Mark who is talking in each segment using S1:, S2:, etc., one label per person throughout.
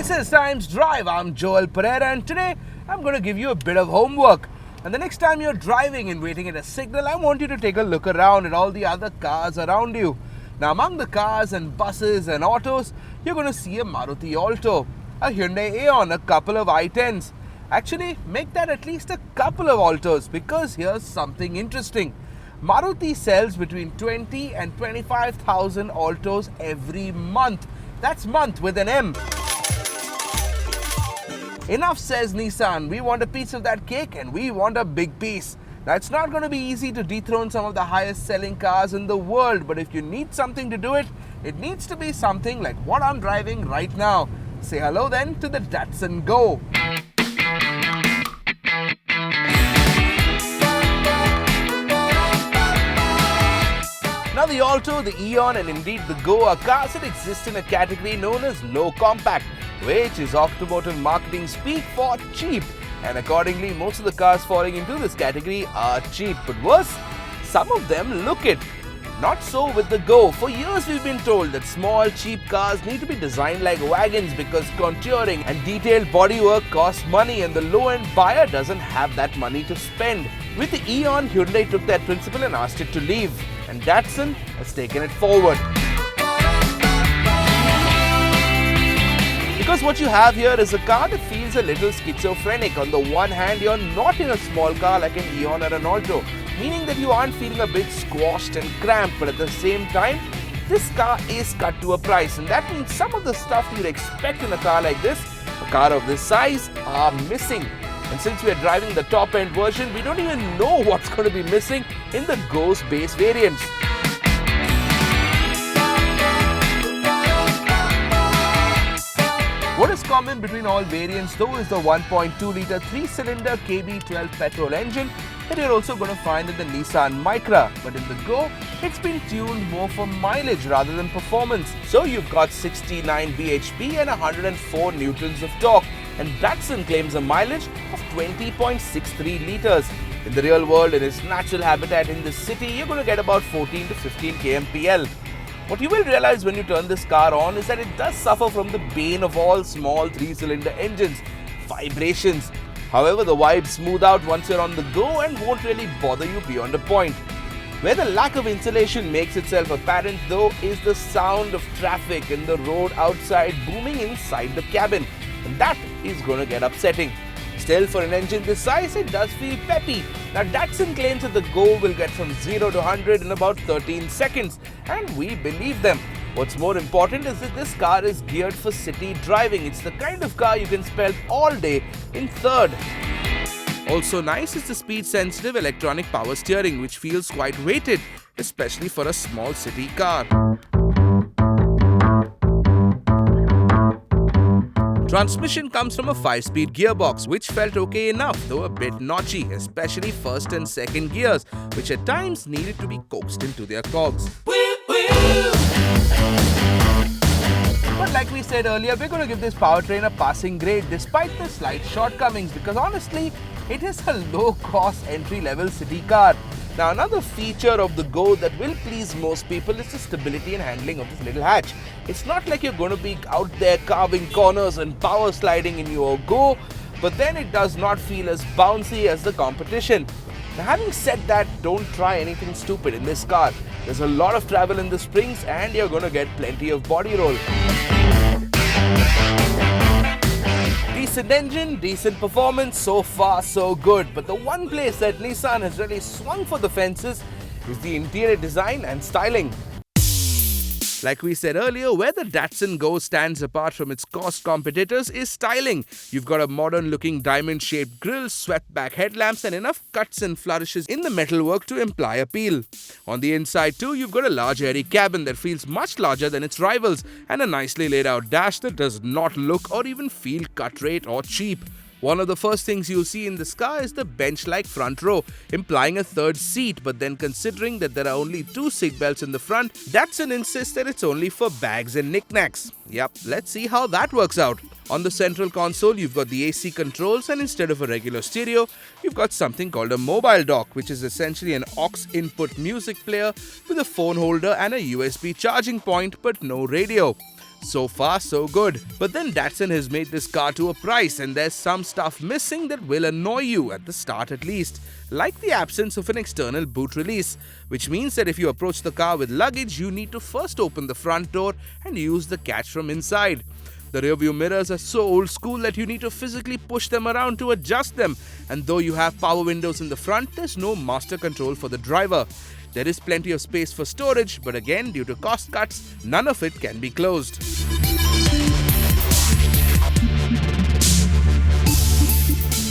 S1: This is Times Drive. I'm Joel Pereira, and today I'm going to give you a bit of homework. And the next time you're driving and waiting at a signal, I want you to take a look around at all the other cars around you. Now, among the cars and buses and autos, you're going to see a Maruti Alto, a Hyundai Aeon, a couple of i10s. Actually, make that at least a couple of Altos, because here's something interesting. Maruti sells between 20 and 25,000 Altos every month. That's month with an M. Enough, says Nissan. We want a piece of that cake and we want a big piece. Now, it's not going to be easy to dethrone some of the highest selling cars in the world, but if you need something to do it, it needs to be something like what I'm driving right now. Say hello then to the Datsun Go. Now, the Alto, the Aeon and indeed the Go are cars that exist in a category known as low compact, which is automotive marketing speak for cheap. And accordingly, most of the cars falling into this category are cheap. But worse, some of them look it. Not so with the Go. For years we've been told that small, cheap cars need to be designed like wagons because contouring and detailed bodywork costs money and the low-end buyer doesn't have that money to spend. With the Aeon, Hyundai took that principle and asked it to leave. And Datsun has taken it forward. Because what you have here is a car that feels a little schizophrenic. On the one hand, you're not in a small car like an Aeon or an Alto, meaning that you aren't feeling a bit squashed and cramped, but at the same time, this car is cut to a price, and that means some of the stuff you'd expect in a car like this, a car of this size, are missing. And since we are driving the top-end version, we don't even know what's going to be missing in the Go's base variants. What is common between all variants though is the 1.2-litre 3-cylinder KB12 petrol engine that you're also going to find in the Nissan Micra. But in the Go, it's been tuned more for mileage rather than performance. So you've got 69 bhp and 104 newtons of torque. And Datsun claims a mileage of 20.63 litres. In the real world, in its natural habitat in the city, you're going to get about 14 to 15 kmpl. What you will realize when you turn this car on is that it does suffer from the bane of all small 3-cylinder engines, vibrations. However, the vibes smooth out once you're on the go and won't really bother you beyond a point. Where the lack of insulation makes itself apparent though is the sound of traffic and the road outside booming inside the cabin. And that is going to get upsetting. Still, for an engine this size, it does feel peppy. Now, Datsun claims that the Go will get from 0 to 100 in about 13 seconds, and we believe them. What's more important is that this car is geared for city driving. It's the kind of car you can spell all day in third. Also nice is the speed-sensitive electronic power steering, which feels quite weighted, especially for a small city car. Transmission comes from a 5-speed gearbox, which felt okay enough, though a bit notchy, especially first and second gears, which at times needed to be coaxed into their cogs. But like we said earlier, we're going to give this powertrain a passing grade despite the slight shortcomings, because honestly, it is a low-cost entry-level city car. Now, another feature of the Go that will please most people is the stability and handling of this little hatch. It's not like you're going to be out there carving corners and power sliding in your Go, but then it does not feel as bouncy as the competition. Now, having said that, don't try anything stupid in this car. There's a lot of travel in the springs and you're going to get plenty of body roll. Decent engine, decent performance, so far so good. But the one place that Nissan has really swung for the fences is the interior design and styling. Like we said earlier, where the Datsun Go stands apart from its cost competitors is styling. You've got a modern-looking diamond-shaped grille, swept-back headlamps and enough cuts and flourishes in the metalwork to imply appeal. On the inside too, you've got a large airy cabin that feels much larger than its rivals and a nicely laid-out dash that does not look or even feel cut-rate or cheap. One of the first things you'll see in this car is the bench-like front row, implying a third seat, but then considering that there are only 2 seatbelts in the front, Datsun insists that it's only for bags and knickknacks. Yep, let's see how that works out. On the central console, you've got the AC controls, and instead of a regular stereo, you've got something called a mobile dock, which is essentially an aux input music player with a phone holder and a USB charging point, but no radio. So far, so good. But then Datsun has made this car to a price, and there's some stuff missing that will annoy you, at the start at least. Like the absence of an external boot release, which means that if you approach the car with luggage, you need to first open the front door and use the catch from inside. The rearview mirrors are so old school that you need to physically push them around to adjust them, and though you have power windows in the front, there's no master control for the driver. There is plenty of space for storage, but again, due to cost cuts, none of it can be closed.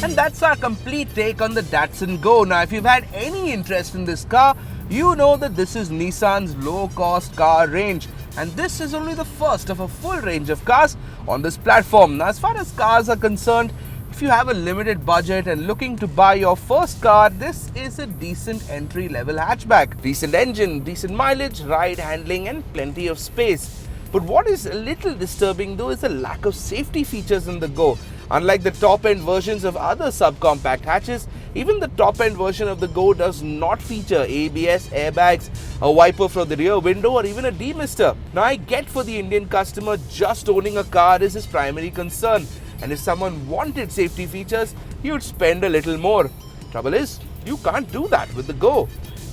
S1: And that's our complete take on the Datsun Go. Now, if you've had any interest in this car, you know that this is Nissan's low-cost car range. And this is only the first of a full range of cars on this platform. Now, as far as cars are concerned, if you have a limited budget and looking to buy your first car, this is a decent entry-level hatchback. Decent engine, decent mileage, ride handling and plenty of space. But what is a little disturbing though is the lack of safety features in the Go. Unlike the top-end versions of other subcompact hatches, even the top-end version of the Go does not feature ABS, airbags, a wiper for the rear window or even a demister. Now, I get for the Indian customer, just owning a car is his primary concern. And if someone wanted safety features, you'd spend a little more. Trouble is, you can't do that with the Go.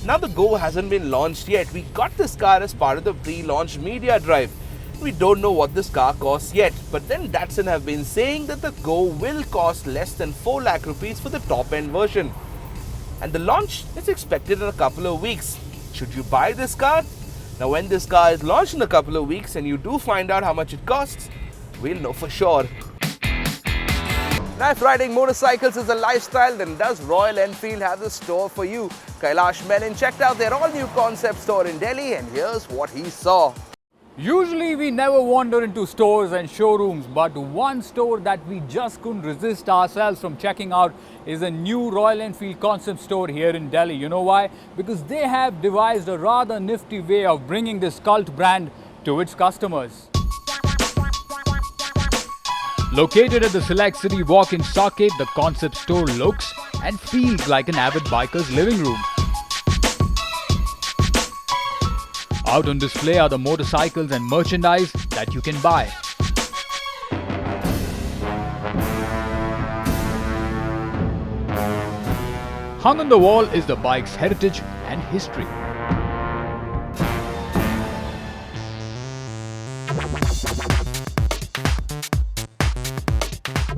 S1: Now, the Go hasn't been launched yet. We got this car as part of the pre-launch media drive. We don't know what this car costs yet, but then Datsun have been saying that the Go will cost less than 4 lakh rupees for the top-end version. And the launch is expected in a couple of weeks. Should you buy this car? Now, when this car is launched in a couple of weeks and you do find out how much it costs, we'll know for sure. Now, if riding motorcycles is a lifestyle, then does Royal Enfield have the store for you? Kailash Menon checked out their all-new concept store in Delhi, and here's what he saw.
S2: Usually we never wander into stores and showrooms, but one store that we just couldn't resist ourselves from checking out is a new Royal Enfield concept store here in Delhi. You know why? Because they have devised a rather nifty way of bringing this cult brand to its customers. Located at the Select City Walk-in Stockade, the concept store looks and feels like an avid biker's living room. Out on display are the motorcycles and merchandise that you can buy. Hung on the wall is the bike's heritage and history.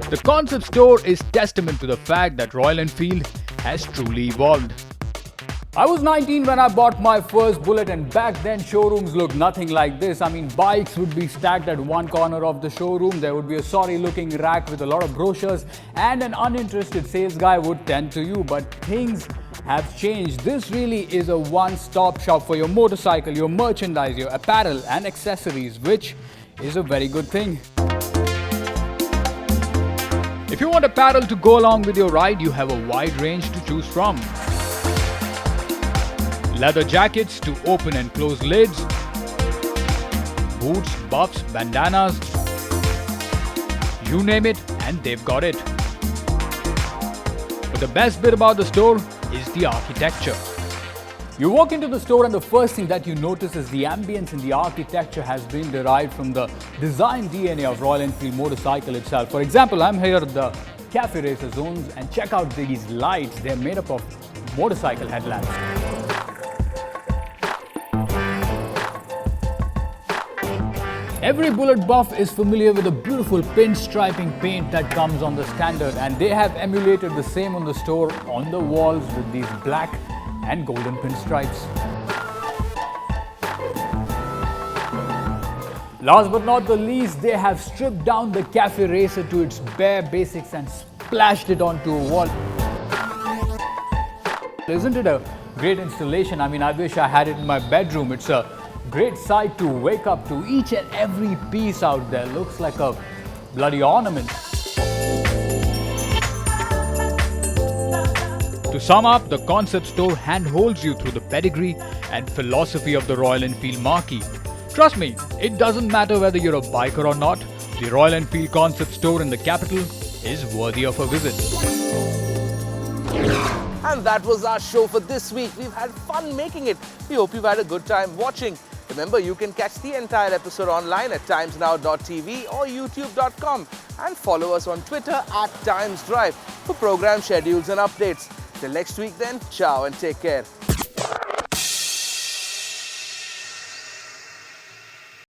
S2: The concept store is testament to the fact that Royal Enfield has truly evolved. I was 19 when I bought my first Bullet, and back then showrooms looked nothing like this. I mean, bikes would be stacked at one corner of the showroom. There would be a sorry looking rack with a lot of brochures, and an uninterested sales guy would tend to you. But things have changed. This really is a one-stop shop for your motorcycle, your merchandise, your apparel and accessories, which is a very good thing. If you want apparel to go along with your ride, you have a wide range to choose from. Leather jackets to open and close lids, boots, buffs, bandanas, you name it and they've got it. But the best bit about the store is the architecture. You walk into the store and the first thing that you notice is the ambience and the architecture has been derived from the design DNA of Royal Enfield motorcycle itself. For example, I'm here at the Cafe Racer zones and check out these lights. They're made up of motorcycle headlamps. Every Bullet buff is familiar with the beautiful pinstriping paint that comes on the standard, and they have emulated the same on the store on the walls with these black and golden pinstripes. Last but not the least, they have stripped down the Cafe Racer to its bare basics and splashed it onto a wall. Isn't it a great installation? I mean, I wish I had it in my bedroom. It's a great sight to wake up to. Each and every piece out there looks like a bloody ornament. To sum up, the concept store handholds you through the pedigree and philosophy of the Royal Enfield marquee. Trust me, it doesn't matter whether you're a biker or not, the Royal Enfield concept store in the capital is worthy of a visit.
S1: And that was our show for this week. We've had fun making it. We hope you've had a good time watching. Remember, you can catch the entire episode online at timesnow.tv or youtube.com and follow us on Twitter at TimesDrive for program schedules and updates. Till next week then, ciao and take care.